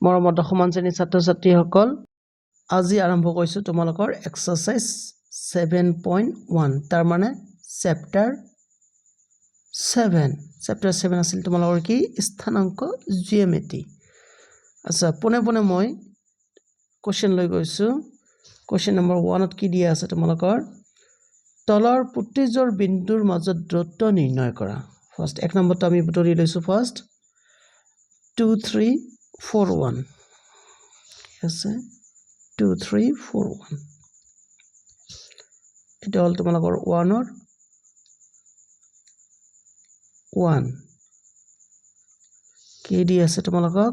মৰমৰ সমান শ্ৰেণীৰ ছাত্ৰ ছাত্ৰীসকল আজি আৰম্ভ কৰিছো তোমালোকৰ এক্সাৰসাইজ 7.1 তাৰ মানে চেপ্টাৰ 7 আছিল তোমালোকৰ কি স্থানাংক জিওমেট্ৰি আচ্ছা পুনে মই কোৱেশ্চন লৈ গৈছো কোৱেশ্চন নম্বৰ 1 ত কি দিয়া আছে তোমালোকৰ তলৰ প্ৰতিজোৰ বিন্দুৰ মাজত দূৰত্ব নিৰ্ণয় কৰা ফাৰ্স্ট এক নম্বৰটো আমি বুটৰি লৈছো ফাৰ্স্ট 2 3 4 1 আছে 2 3 4 1 এটা হল তোমালোকৰ 1 ৰ 1 কি দি আছে তোমালোকক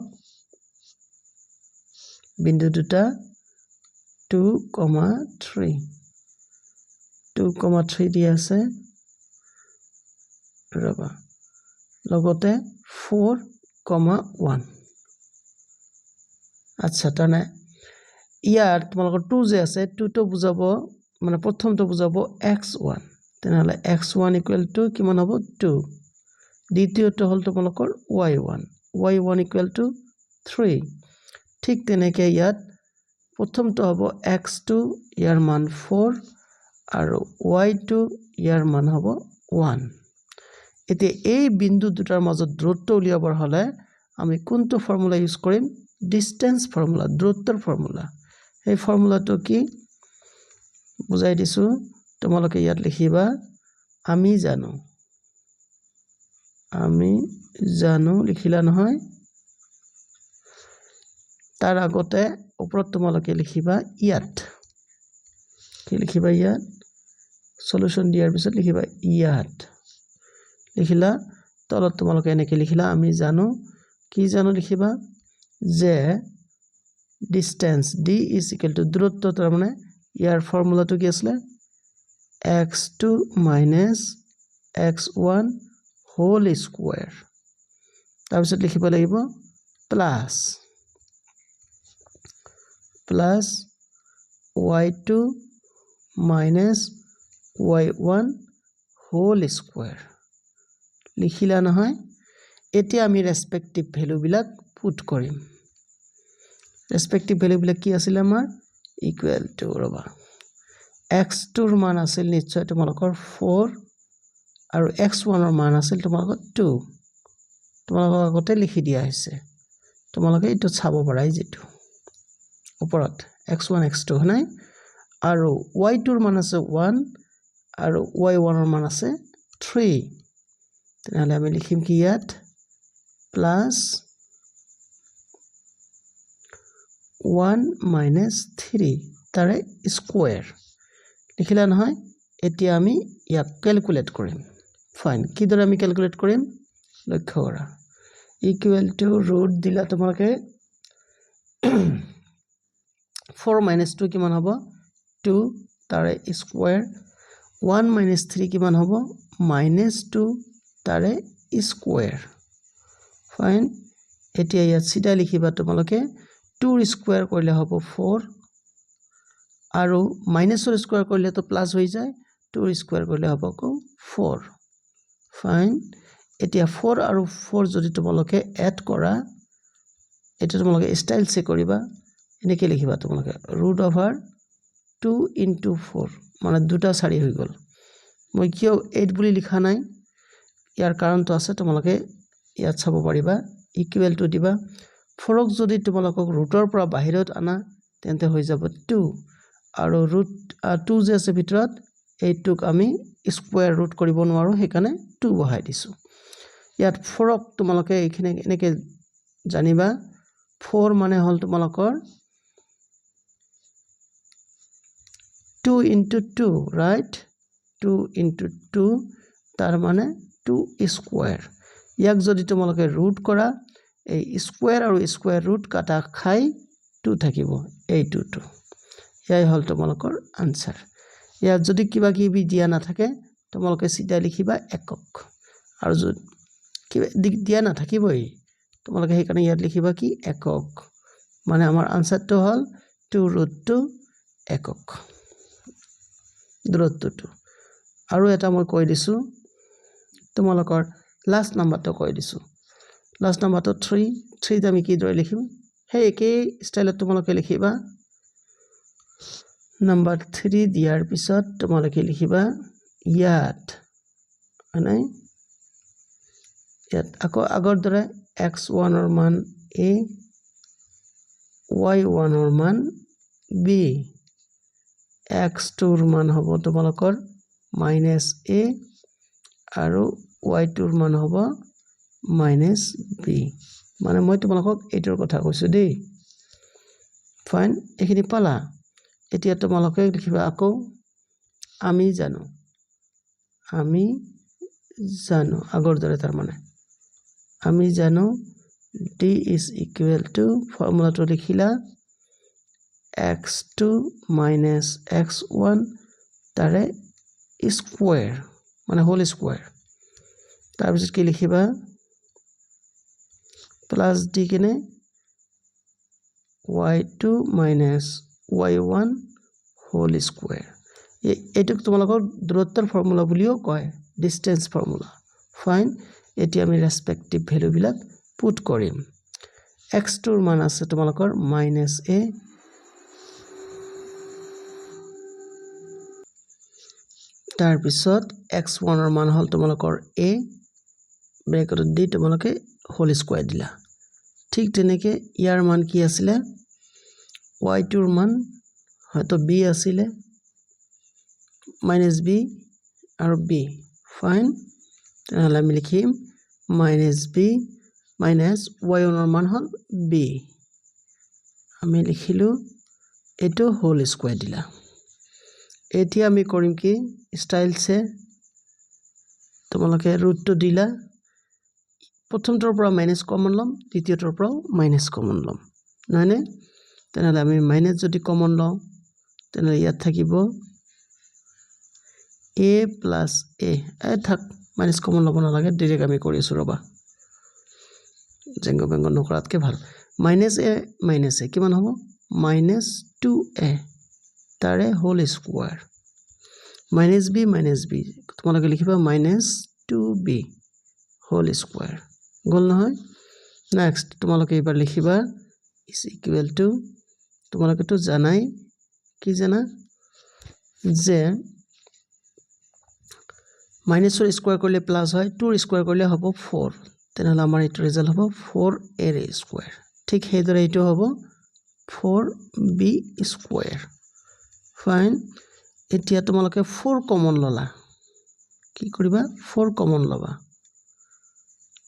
বিন্দু দুটা 2, 3 দি আছে ৰবা লগতে 4, 1 আচ্ছা তানে ইয়াৰ তোমালোকৰ 2 যে আছে 2 তো বুজাব মানে প্ৰথমটো বুজাব x1 তেনেহলে x1 = কিমান হ'ব 2 দ্বিতীয়টো হল তোমালোকৰ y1 = 3 ঠিক তেনেকৈ ইয়াত প্ৰথমটো হ'ব x2 ইয়াৰ মান 4 আৰু y2 ইয়াৰ মান হ'ব 1 এতিয়া এই বিন্দু দুটাৰ মাজত দূৰত্ব উলিয়াবৰ হলে আমি কোনটো ফৰ্মুলা ইউজ কৰিম ডিসটেন্স ফৰ্মুলা দূৰত্বৰ ফৰ্মুলা এই ফৰ্মুলাটো কি বুজাই দিছো তোমালোকে ইয়াত লিখিবা আমি জানো লিখিলা নহয় তাৰ আগতে ওপৰত তোমালোকে লিখিবা ইয়াত কি লিখিবা ইয়াত সলিউশন দিয়াৰ পিছত লিখিবা ইয়াত লিখিলা তলত তোমালোকে এনেকৈ লিখিলা আমি জানো কি জানো লিখিবা যে distance d = দূৰত্ব তাৰ মানে ইয়াৰ ফৰ্মুলাটো কি আছিল x2 - x1 হোল স্কয়াৰ তাৰ পিছত লিখিব লাগিব plus y2 - y1 whole square লিখিলা নহয় এতিয়া আমি ৰেসপেক্টিভ ভ্যালু বিলাক পুট কৰিম ৰেসপেক্টিভ ভ্যালু বিলাক কি আছিল আমাৰ ইকুৱেল টু ৰবা x2 ৰ মান আছিল নিশ্চয় তোমালোকৰ 4 আৰু x1 ৰ মান আছিল তোমালোকৰ 2 তোমালোকৰ আগতে লিখি দিয়া হৈছে তোমালোকে এটো চাব পাৰাই যেটো ওপৰত x1 x2 হনাই আৰু y2 ৰ মান আছে 1 আৰু y1 ৰ মান আছে 3 তেনেহলে আমি লিখিম কি ইয়াত প্লাস 1 - 3 তাৰে স্কয়াৰ লিখিলা নহয় এতিয়া আমি ইয়াক ক্যালকুলেট কৰিম ফাইন কি দৰে আমি ক্যালকুলেট কৰিম লক্ষ্য কৰা ইকুৱেল টু ৰুট দিলা তোমালোকে 4 - 2 কিমান হ'ব 2 তাৰে স্কয়াৰ 1 - 3 কিমান হ'ব -2 তাৰে স্কয়াৰ ফাইন এতিয়া ইয়াত সিধা লিখিবা তোমালোকে 2 ৰ স্কয়াৰ কৰিলে হ'ব 4 আৰু মাইনাসৰ স্কয়াৰ কৰিলে তো প্লাস হৈ যায় 2 ৰ স্কয়াৰ কৰিলে হ'ব 4 ফাইন এতিয়া 4 আৰু 4 যদি তোমালোকে এড কৰা এটা তোমালোকে স্টাইল চেক কৰিবা এনেকৈ লিখিবা তোমালোকে √2 * 4 মানে দুটা 4 হৈ গল মই কিয় 8 বুলি লিখা নাই ইয়াৰ কাৰণটো আছে তোমালোকে ইয়াত চাব পাৰিবা ইকুৱেল টু দিবা 4ক যদি তোমালোকক ৰুটৰ পৰা বাহিৰত আনা তেন্তে হৈ যাব 2 আৰু √2 যে আছে ভিতৰত এইটোক আমি স্কয়াৰ ৰুট কৰিব নোৱাৰো সেইকাৰণে 2 বহাই দিছো ইয়াত 4ক তোমালোকে এইখিনি এনেকৈ জানিবা 4 মানে হল তোমালোকৰ 2 * 2 ৰাইট 2 * 2 তাৰ মানে 2 স্কয়াৰ ইয়াক যদি তোমালোকে ৰুট কৰা এই স্কয়াৰ আৰু স্কয়াৰ ৰুট কাটা খাই 2 থাকিব এই 2 ইয়াই হল তোমালোকৰ আনসাৰ ইয়াত যদি কিবা কিবি দিয়া নাথাকে তোমালোকে সিধা লিখিবা একক আৰু যদি কিবা দিয়া নাথাকিবই তোমালোকে সেইকাৰণে ইয়াত লিখিবা কি একক মানে আমাৰ আনসাৰটো হল 2√2 একক দূৰত্বটো আৰু এটা মই কৈ দিছো তোমালোকৰ লাষ্ট নাম্বাৰটো কৈ দিছো লাষ্ট নাম্বাৰটো 3 আমি কি দৰে লিখিম সেই একেই ষ্টাইলত তোমালোকে লিখিবা নাম্বাৰ 3 দিয়াৰ পিছত তোমালোকে লিখিবা ইয়াত মানে ইয়াত আকৌ আগৰ দৰে x1 ৰ মান a y1 ৰ মান b x2 ৰ মান হ'ব তোমালোকৰ -a আৰু y2 ৰ মান হ'ব -b মানে মই তোমালোকক এইটোৰ কথা কৈছো দেই ফাইন এখিনি পালা এতিয়া তোমালোকে লিখিবা আকৌ আমি জানো আগৰ দৰে তাৰ মানে আমি জানো d is equal to ফৰ্মুলাটো লিখিলা x2 minus x1 তাৰে স্কয়াৰ মানে হোল স্কয়াৰ তাৰ পিছত কি লিখিবা প্লাস d কেনে y2 minus y1 whole square এইটো তোমালোকৰ দূৰত্বৰ ফৰ্মুলা বুলিও কয় ডিসটেন্স ফৰ্মুলা ফাইন এতিয়া আমি ৰেসপেক্টিভ ভ্যালু বিলাক পুট কৰিম x2 ৰ মান আছে তোমালোকৰ -a তাৰ পিছত x1 ৰ মান হল তোমালোকৰ a ব্ৰেকেটত দি তোমালোকে হোল স্কয়াৰ দিলা ঠিক তেনেকে ইয়াৰ মান কি আছিল y2 ৰ মান হয়তো b আছিল -b আৰু b ফাইন তাহলে আমি লিখিম -b y1 ৰ মান হল b আমি লিখিলো এটো হোল স্কয়াৰ দিলা এতিয়া আমি কৰিম কি স্টাইলছে তোমালোকে ৰুটটো দিলা প্ৰথমটোৰ পৰা মাইনাস কমন লম দ্বিতীয়টোৰ পৰা মাইনাস কমন লম নহনে তেনহলে আমি মাইনাস যদি কমন লওঁ তেনহলে ইয়াত থাকিব a plus a থাক মাইনাস কমন লব নালাগে ডাইৰেক্ট আমি কৰি আছো ৰবা জেংগ বেংগ নকৰাতকে ভাল -a কিমান হ'ব -2a তাৰে হোল স্কয়াৰ -b তোমালোকে লিখিবা -2b হোল স্কয়াৰ গল নহয় নেক্সট তোমালোকে এবাৰ লিখিবা is equal to তোমালোকে তো জানাই কি জানা যে মাইনাসৰ স্কয়াৰ কৰিলে প্লাস হয় 2 ৰ স্কয়াৰ কৰিলে হ'ব 4 তেনহলে আমাৰ এইটো ৰিজাল্ট হ'ব 4a স্কয়াৰ ঠিক হেদৰে এইটো হ'ব 4b স্কয়াৰ ফাইন এতিয়া তোমালোকে 4 কমন ললা কি কৰিবা 4 কমন লবা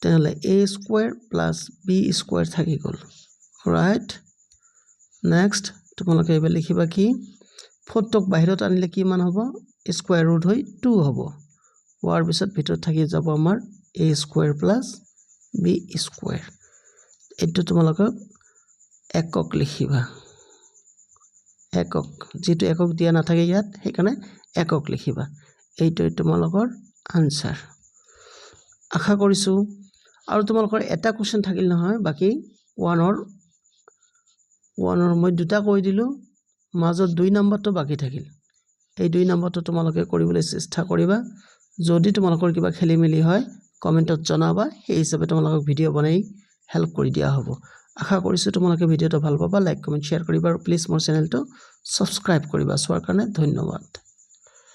তেনহলে a square plus b square থাকি গল ৰাইট নেক্সট তোমালোকে এবাৰ লিখিবা কি 4 টক বাহিৰত আনিলে কি মান হ'ব স্কয়াৰ ৰুট হৈ 2 হ'ব হোৱাৰ পিছত ভিতৰত থাকি যাব আমাৰ a square plus b square এটো তোমালোকে একক লিখিবা একক যেটো একক দিয়া নাথাকে ইয়াত সেইকাৰণে একক লিখিবা এইটো তোমালোকৰ আনসাৰ আশা কৰিছো আৰু তোমালোকৰ এটা কোৱেশ্চন থাকিল নহয় বাকি 1 ৰ মই দুটা কৈ দিলো মাজত 2 নম্বৰটো বাকি থাকিল এই 2 নম্বৰটো তোমালোকে কৰিবলৈ চেষ্টা কৰিবা যদি তোমালোকৰ কিবা খেলিমেলি হয় কমেন্টত জনাবা এই হিচাপে তোমালোকক ভিডিও বনাই হেল্প কৰি দিয়া হ'ব আশা কৰিছো তোমালোকে ভিডিওটো ভাল পাবা লাইক কমেন্ট শেয়াৰ কৰিবা আৰু প্লিজ মোৰ চেনেলটো সাবস্ক্ৰাইব কৰিবা সোৱাৰ কাৰণে ধন্যবাদ